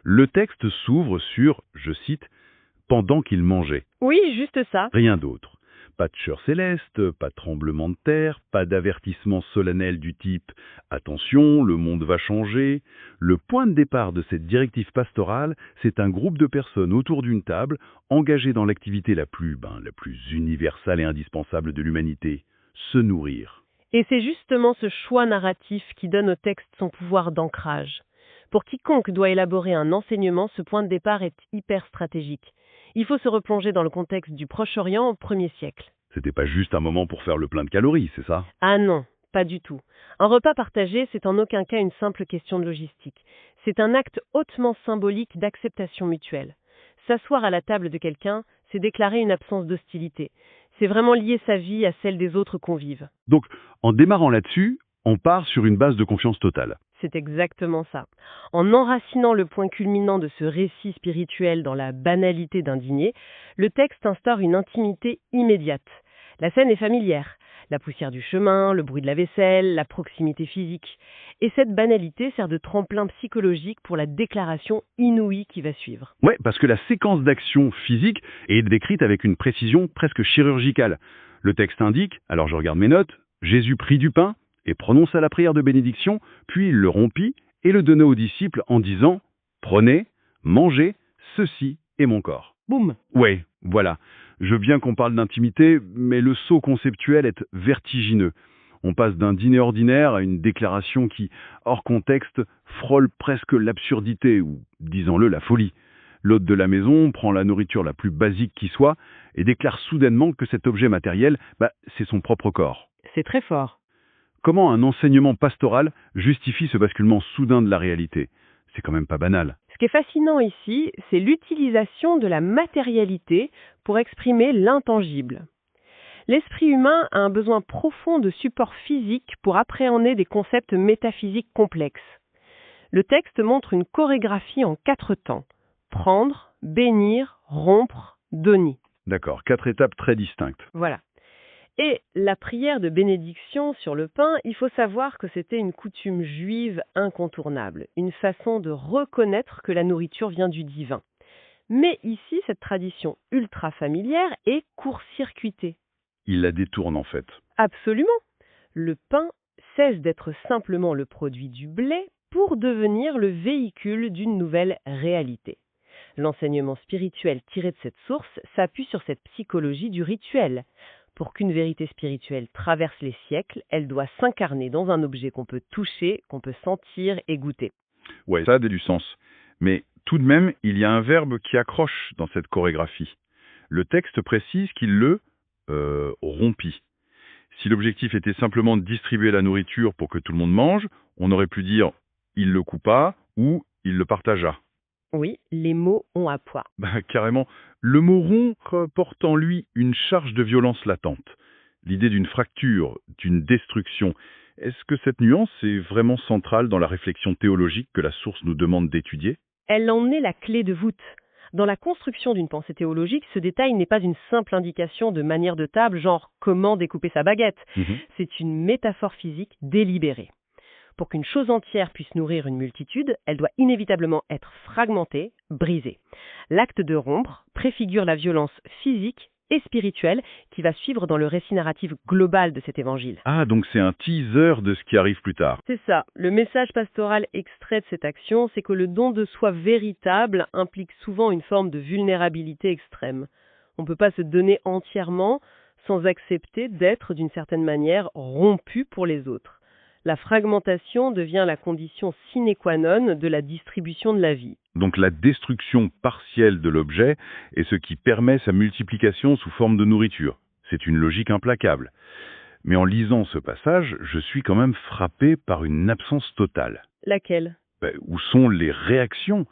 Le texte s'ouvre sur, je cite, « pendant qu'il mangeait ». Oui, juste ça. Rien d'autre. Pas de chœur céleste, pas de tremblement de terre, pas d'avertissement solennel du type « attention, le monde va changer ». Le point de départ de cette directive pastorale, c'est un groupe de personnes autour d'une table, engagées dans l'activité la plus universelle et indispensable de l'humanité, se nourrir. Et c'est justement ce choix narratif qui donne au texte son pouvoir d'ancrage. Pour quiconque doit élaborer un enseignement, ce point de départ est hyper stratégique. Il faut se replonger dans le contexte du Proche-Orient au 1er siècle. C'était pas juste un moment pour faire le plein de calories, c'est ça? Ah non, pas du tout. Un repas partagé, c'est en aucun cas une simple question de logistique. C'est un acte hautement symbolique d'acceptation mutuelle. S'asseoir à la table de quelqu'un, c'est déclarer une absence d'hostilité. C'est vraiment lier sa vie à celle des autres convives. Donc, en démarrant là-dessus, on part sur une base de confiance totale. C'est exactement ça. En enracinant le point culminant de ce récit spirituel dans la banalité d'un dîner, le texte instaure une intimité immédiate. La scène est familière. La poussière du chemin, le bruit de la vaisselle, la proximité physique. Et cette banalité sert de tremplin psychologique pour la déclaration inouïe qui va suivre. Ouais, parce que la séquence d'action physique est décrite avec une précision presque chirurgicale. Le texte indique, alors je regarde mes notes, Jésus prit du pain et prononça la prière de bénédiction, puis il le rompit et le donna aux disciples en disant « Prenez, mangez, ceci est mon corps ». Boum! Ouais, voilà. Je veux bien qu'on parle d'intimité, mais le saut conceptuel est vertigineux. On passe d'un dîner ordinaire à une déclaration qui, hors contexte, frôle presque l'absurdité, ou, disons-le, la folie. L'hôte de la maison prend la nourriture la plus basique qui soit et déclare soudainement que cet objet matériel, c'est son propre corps. C'est très fort. Comment un enseignement pastoral justifie ce basculement soudain de la réalité? C'est quand même pas banal. Ce qui est fascinant ici, c'est l'utilisation de la matérialité pour exprimer l'intangible. L'esprit humain a un besoin profond de support physique pour appréhender des concepts métaphysiques complexes. Le texte montre une chorégraphie en 4 temps. Prendre, bénir, rompre, donner. D'accord, 4 étapes très distinctes. Voilà. Et la prière de bénédiction sur le pain, il faut savoir que c'était une coutume juive incontournable, une façon de reconnaître que la nourriture vient du divin. Mais ici, cette tradition ultra familière est court-circuitée. Il la détourne en fait. Absolument. Le pain cesse d'être simplement le produit du blé pour devenir le véhicule d'une nouvelle réalité. L'enseignement spirituel tiré de cette source s'appuie sur cette psychologie du rituel. Pour qu'une vérité spirituelle traverse les siècles, elle doit s'incarner dans un objet qu'on peut toucher, qu'on peut sentir et goûter. Ouais, ça a du sens. Mais tout de même, il y a un verbe qui accroche dans cette chorégraphie. Le texte précise qu'il le rompit. Si l'objectif était simplement de distribuer la nourriture pour que tout le monde mange, on aurait pu dire « il le coupa » ou « il le partagea ». Oui, les mots ont à poids. Carrément, le mot rompre porte en lui une charge de violence latente. L'idée d'une fracture, d'une destruction. Est-ce que cette nuance est vraiment centrale dans la réflexion théologique que la source nous demande d'étudier? Elle en est la clé de voûte. Dans la construction d'une pensée théologique, ce détail n'est pas une simple indication de manière de table, genre comment découper sa baguette. C'est une métaphore physique délibérée. Pour qu'une chose entière puisse nourrir une multitude, elle doit inévitablement être fragmentée, brisée. L'acte de rompre préfigure la violence physique et spirituelle qui va suivre dans le récit narratif global de cet évangile. Ah, donc c'est un teaser de ce qui arrive plus tard. C'est ça. Le message pastoral extrait de cette action, c'est que le don de soi véritable implique souvent une forme de vulnérabilité extrême. On ne peut pas se donner entièrement sans accepter d'être, d'une certaine manière, rompu pour les autres. La fragmentation devient la condition sine qua non de la distribution de la vie. Donc la destruction partielle de l'objet est ce qui permet sa multiplication sous forme de nourriture. C'est une logique implacable. Mais en lisant ce passage, je suis quand même frappé par une absence totale. Laquelle? Où sont les réactions?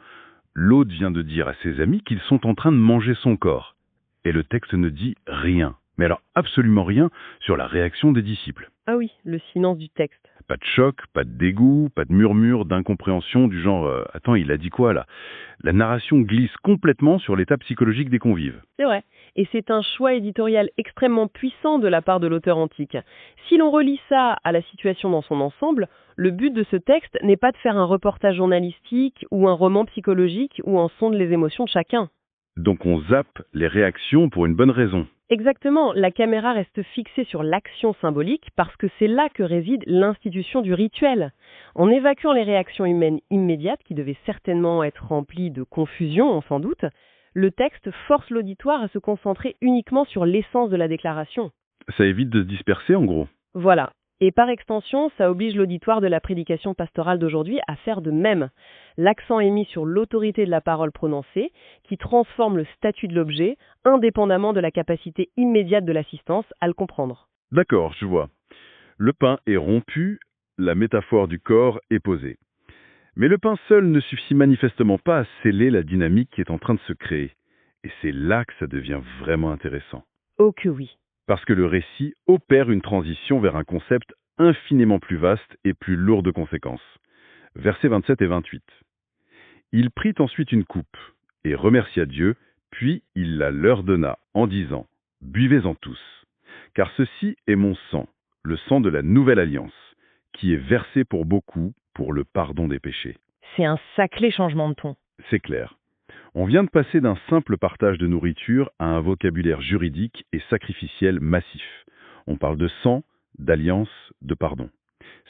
L'hôte vient de dire à ses amis qu'ils sont en train de manger son corps. Et le texte ne dit rien. Mais alors absolument rien sur la réaction des disciples. Ah oui, le silence du texte. Pas de choc, pas de dégoût, pas de murmure, d'incompréhension du genre « Attends, il a dit quoi là ?» La narration glisse complètement sur l'état psychologique des convives. C'est vrai. Et c'est un choix éditorial extrêmement puissant de la part de l'auteur antique. Si l'on relie ça à la situation dans son ensemble, le but de ce texte n'est pas de faire un reportage journalistique ou un roman psychologique où on sonde les émotions de chacun. Donc on zappe les réactions pour une bonne raison. Exactement, la caméra reste fixée sur l'action symbolique parce que c'est là que réside l'institution du rituel. En évacuant les réactions humaines immédiates, qui devaient certainement être remplies de confusion, on s'en doute, le texte force l'auditoire à se concentrer uniquement sur l'essence de la déclaration. Ça évite de se disperser en gros. Voilà. Et par extension, ça oblige l'auditoire de la prédication pastorale d'aujourd'hui à faire de même. L'accent est mis sur l'autorité de la parole prononcée, qui transforme le statut de l'objet, indépendamment de la capacité immédiate de l'assistance à le comprendre. D'accord, je vois. Le pain est rompu, la métaphore du corps est posée. Mais le pain seul ne suffit manifestement pas à sceller la dynamique qui est en train de se créer. Et c'est là que ça devient vraiment intéressant. Oh que oui. Parce que le récit opère une transition vers un concept infiniment plus vaste et plus lourd de conséquences. Versets 27 et 28. Il prit ensuite une coupe et remercia Dieu, puis il la leur donna en disant « Buvez-en tous, car ceci est mon sang, le sang de la nouvelle alliance, qui est versé pour beaucoup pour le pardon des péchés. » C'est un sacré changement de ton. C'est clair. On vient de passer d'un simple partage de nourriture à un vocabulaire juridique et sacrificiel massif. On parle de sang, d'alliance, de pardon.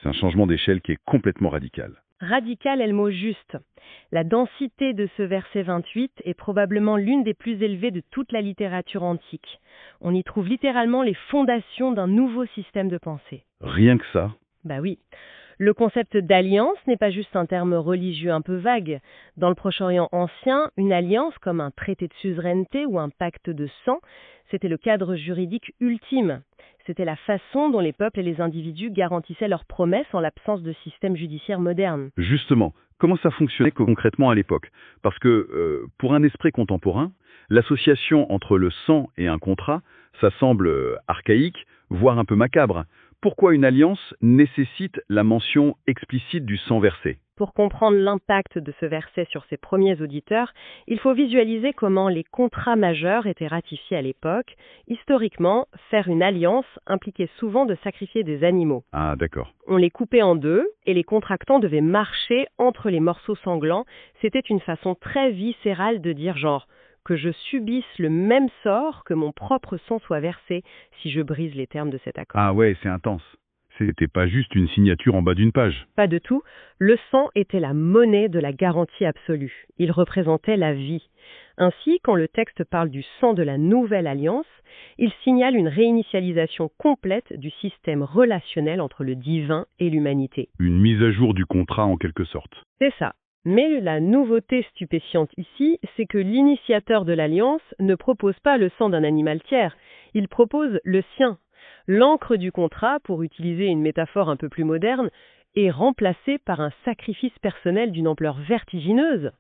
C'est un changement d'échelle qui est complètement radical. Radical est le mot juste. La densité de ce verset 28 est probablement l'une des plus élevées de toute la littérature antique. On y trouve littéralement les fondations d'un nouveau système de pensée. Rien que ça. Bah oui. Le concept d'alliance n'est pas juste un terme religieux un peu vague. Dans le Proche-Orient ancien, une alliance, comme un traité de suzeraineté ou un pacte de sang, c'était le cadre juridique ultime. C'était la façon dont les peuples et les individus garantissaient leurs promesses en l'absence de système judiciaire moderne. Justement, comment ça fonctionnait concrètement à l'époque? Parce que, pour un esprit contemporain, l'association entre le sang et un contrat, ça semble archaïque, voire un peu macabre. Pourquoi une alliance nécessite la mention explicite du sang versé? Pour comprendre l'impact de ce verset sur ses premiers auditeurs, il faut visualiser comment les contrats majeurs étaient ratifiés à l'époque. Historiquement, faire une alliance impliquait souvent de sacrifier des animaux. Ah, d'accord. On les coupait en deux et les contractants devaient marcher entre les morceaux sanglants. C'était une façon très viscérale de dire genre que je subisse le même sort que mon propre sang soit versé si je brise les termes de cet accord. Ah ouais, c'est intense. C'était pas juste une signature en bas d'une page. Pas de tout. Le sang était la monnaie de la garantie absolue. Il représentait la vie. Ainsi, quand le texte parle du sang de la nouvelle alliance, il signale une réinitialisation complète du système relationnel entre le divin et l'humanité. Une mise à jour du contrat en quelque sorte. C'est ça. Mais la nouveauté stupéfiante ici, c'est que l'initiateur de l'alliance ne propose pas le sang d'un animal tiers, il propose le sien. L'encre du contrat, pour utiliser une métaphore un peu plus moderne, est remplacée par un sacrifice personnel d'une ampleur vertigineuse.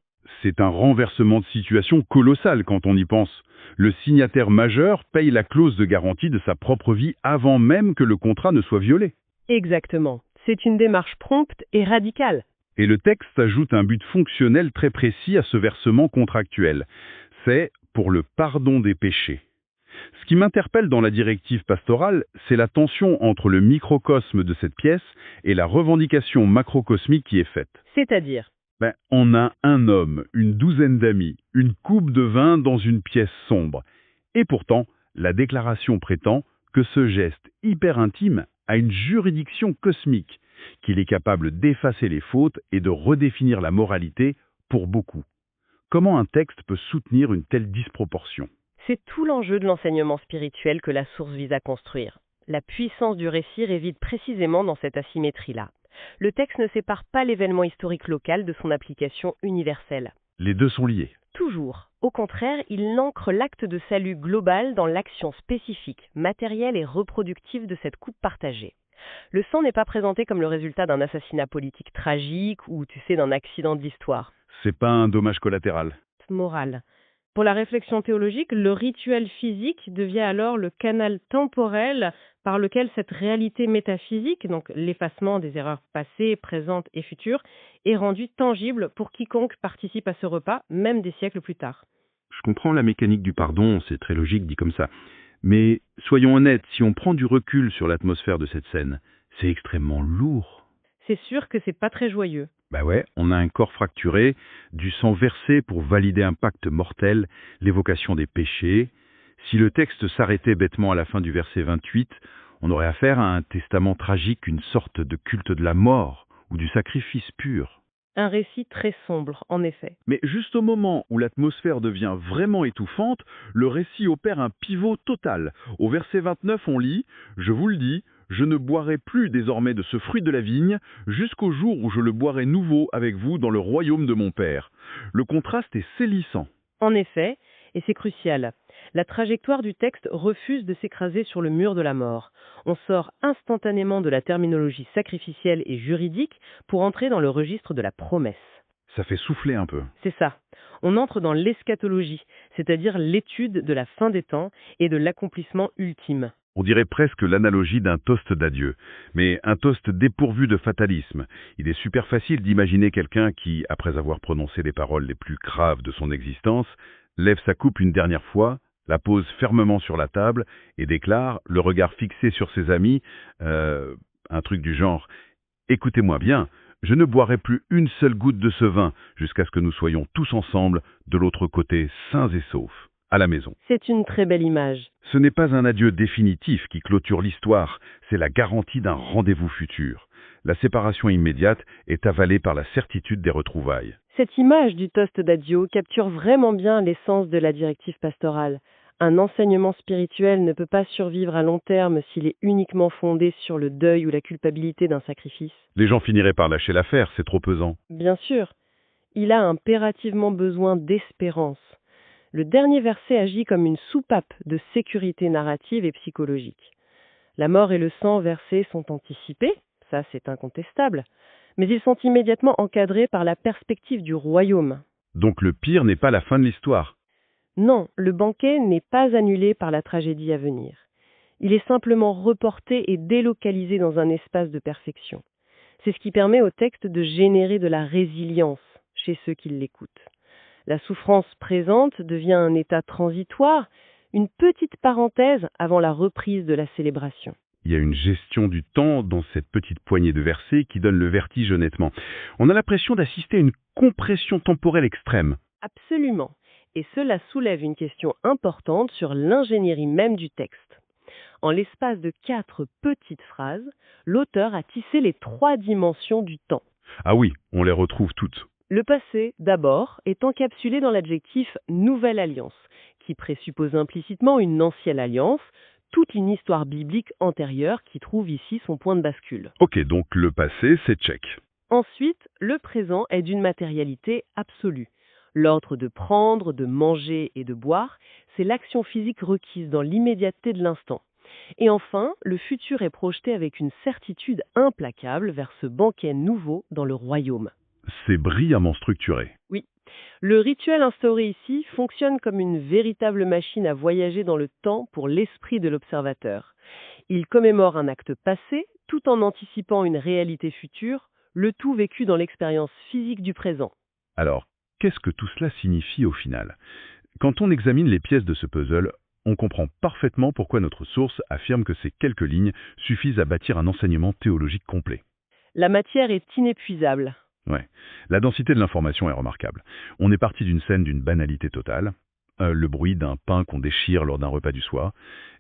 C'est un renversement de situation colossal quand on y pense. Le signataire majeur paye la clause de garantie de sa propre vie avant même que le contrat ne soit violé. Exactement. C'est une démarche prompte et radicale. Et le texte ajoute un but fonctionnel très précis à ce versement contractuel. C'est pour le pardon des péchés. Ce qui m'interpelle dans la directive pastorale, c'est la tension entre le microcosme de cette pièce et la revendication macrocosmique qui est faite. C'est-à-dire? On a un homme, une douzaine d'amis, une coupe de vin dans une pièce sombre. Et pourtant, la déclaration prétend que ce geste hyper intime a une juridiction cosmique, qu'il est capable d'effacer les fautes et de redéfinir la moralité pour beaucoup. Comment un texte peut soutenir une telle disproportion? C'est tout l'enjeu de l'enseignement spirituel que la source vise à construire. La puissance du récit réside précisément dans cette asymétrie-là. Le texte ne sépare pas l'événement historique local de son application universelle. Les deux sont liés. Toujours. Au contraire, il ancre l'acte de salut global dans l'action spécifique, matérielle et reproductive de cette coupe partagée. Le sang n'est pas présenté comme le résultat d'un assassinat politique tragique ou, d'un accident de l'histoire. C'est pas un dommage collatéral. Moral. Pour la réflexion théologique, le rituel physique devient alors le canal temporel par lequel cette réalité métaphysique, donc l'effacement des erreurs passées, présentes et futures, est rendue tangible pour quiconque participe à ce repas, même des siècles plus tard. Je comprends la mécanique du pardon, c'est très logique dit comme ça. Mais soyons honnêtes, si on prend du recul sur l'atmosphère de cette scène, c'est extrêmement lourd. C'est sûr que c'est pas très joyeux. Bah ouais, on a un corps fracturé, du sang versé pour valider un pacte mortel, l'évocation des péchés. Si le texte s'arrêtait bêtement à la fin du verset 28, on aurait affaire à un testament tragique, une sorte de culte de la mort ou du sacrifice pur. Un récit très sombre, en effet. Mais juste au moment où l'atmosphère devient vraiment étouffante, le récit opère un pivot total. Au verset 29, on lit « Je vous le dis, je ne boirai plus désormais de ce fruit de la vigne, jusqu'au jour où je le boirai nouveau avec vous dans le royaume de mon Père. » Le contraste est saisissant. En effet, et c'est crucial, la trajectoire du texte refuse de s'écraser sur le mur de la mort. On sort instantanément de la terminologie sacrificielle et juridique pour entrer dans le registre de la promesse. Ça fait souffler un peu. C'est ça. On entre dans l'eschatologie, c'est-à-dire l'étude de la fin des temps et de l'accomplissement ultime. On dirait presque l'analogie d'un toast d'adieu, mais un toast dépourvu de fatalisme. Il est super facile d'imaginer quelqu'un qui, après avoir prononcé les paroles les plus graves de son existence, lève sa coupe une dernière fois, la pose fermement sur la table et déclare, le regard fixé sur ses amis, un truc du genre « Écoutez-moi bien, je ne boirai plus une seule goutte de ce vin jusqu'à ce que nous soyons tous ensemble de l'autre côté sains et saufs, à la maison. » C'est une très belle image. Ce n'est pas un adieu définitif qui clôture l'histoire, c'est la garantie d'un rendez-vous futur. La séparation immédiate est avalée par la certitude des retrouvailles. Cette image du toast d'adieu capture vraiment bien l'essence de la directive pastorale. Un enseignement spirituel ne peut pas survivre à long terme s'il est uniquement fondé sur le deuil ou la culpabilité d'un sacrifice. Les gens finiraient par lâcher l'affaire, c'est trop pesant. Bien sûr, il a impérativement besoin d'espérance. Le dernier verset agit comme une soupape de sécurité narrative et psychologique. La mort et le sang versés sont anticipés, ça c'est incontestable, mais ils sont immédiatement encadrés par la perspective du royaume. Donc le pire n'est pas la fin de l'histoire. Non, le banquet n'est pas annulé par la tragédie à venir. Il est simplement reporté et délocalisé dans un espace de perfection. C'est ce qui permet au texte de générer de la résilience chez ceux qui l'écoutent. La souffrance présente devient un état transitoire, une petite parenthèse avant la reprise de la célébration. Il y a une gestion du temps dans cette petite poignée de versets qui donne le vertige honnêtement. On a l'impression d'assister à une compression temporelle extrême. Absolument. Et cela soulève une question importante sur l'ingénierie même du texte. En l'espace de 4 petites phrases, l'auteur a tissé les 3 dimensions du temps. Ah oui, on les retrouve toutes. Le passé, d'abord, est encapsulé dans l'adjectif « nouvelle alliance », qui présuppose implicitement une ancienne alliance, toute une histoire biblique antérieure qui trouve ici son point de bascule. Ok, donc le passé, c'est check. Ensuite, le présent est d'une matérialité absolue. L'ordre de prendre, de manger et de boire, c'est l'action physique requise dans l'immédiateté de l'instant. Et enfin, le futur est projeté avec une certitude implacable vers ce banquet nouveau dans le royaume. C'est brillamment structuré. Oui. Le rituel instauré ici fonctionne comme une véritable machine à voyager dans le temps pour l'esprit de l'observateur. Il commémore un acte passé tout en anticipant une réalité future, le tout vécu dans l'expérience physique du présent. Alors, qu'est-ce que tout cela signifie au final? Quand on examine les pièces de ce puzzle, on comprend parfaitement pourquoi notre source affirme que ces quelques lignes suffisent à bâtir un enseignement théologique complet. La matière est inépuisable. Ouais. La densité de l'information est remarquable. On est parti d'une scène d'une banalité totale, le bruit d'un pain qu'on déchire lors d'un repas du soir,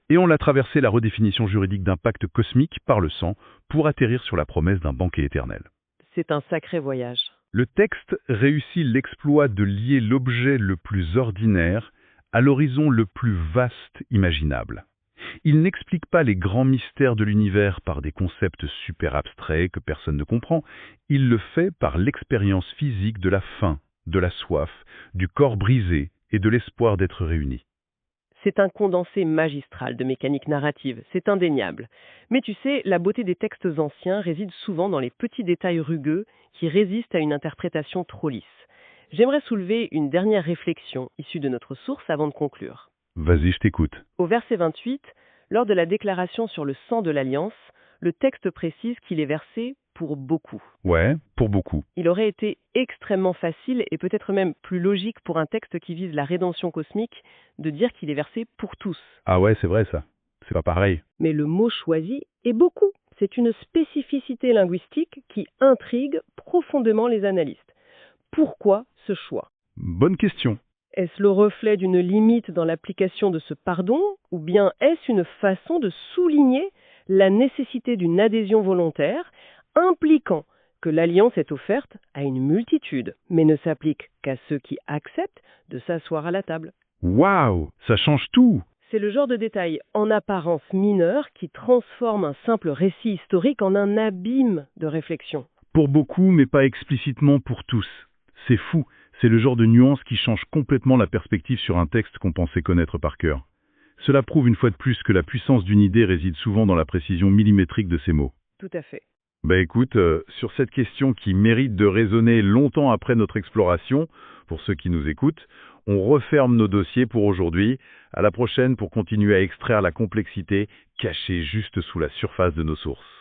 et on l'a traversé la redéfinition juridique d'un pacte cosmique par le sang pour atterrir sur la promesse d'un banquet éternel. C'est un sacré voyage. Le texte réussit l'exploit de lier l'objet le plus ordinaire à l'horizon le plus vaste imaginable. Il n'explique pas les grands mystères de l'univers par des concepts super abstraits que personne ne comprend. Il le fait par l'expérience physique de la faim, de la soif, du corps brisé et de l'espoir d'être réunis. C'est un condensé magistral de mécanique narrative, c'est indéniable. Mais tu sais, la beauté des textes anciens réside souvent dans les petits détails rugueux qui résistent à une interprétation trop lisse. J'aimerais soulever une dernière réflexion issue de notre source avant de conclure. Vas-y, je t'écoute. Au verset 28, lors de la déclaration sur le sang de l'Alliance, le texte précise qu'il est versé pour beaucoup. Ouais, pour beaucoup. Il aurait été extrêmement facile et peut-être même plus logique pour un texte qui vise la rédemption cosmique de dire qu'il est versé pour tous. Ah ouais, c'est vrai ça. C'est pas pareil. Mais le mot choisi est beaucoup. C'est une spécificité linguistique qui intrigue profondément les analystes. Pourquoi ce choix? Bonne question. Est-ce le reflet d'une limite dans l'application de ce pardon, ou bien est-ce une façon de souligner la nécessité d'une adhésion volontaire, impliquant que l'alliance est offerte à une multitude, mais ne s'applique qu'à ceux qui acceptent de s'asseoir à la table? Waouh, ça change tout. C'est le genre de détail en apparence mineur qui transforme un simple récit historique en un abîme de réflexion. Pour beaucoup, mais pas explicitement pour tous. C'est fou. C'est le genre de nuance qui change complètement la perspective sur un texte qu'on pensait connaître par cœur. Cela prouve une fois de plus que la puissance d'une idée réside souvent dans la précision millimétrique de ses mots. Tout à fait. Écoute, sur cette question qui mérite de résonner longtemps après notre exploration, pour ceux qui nous écoutent, on referme nos dossiers pour aujourd'hui. À la prochaine pour continuer à extraire la complexité cachée juste sous la surface de nos sources.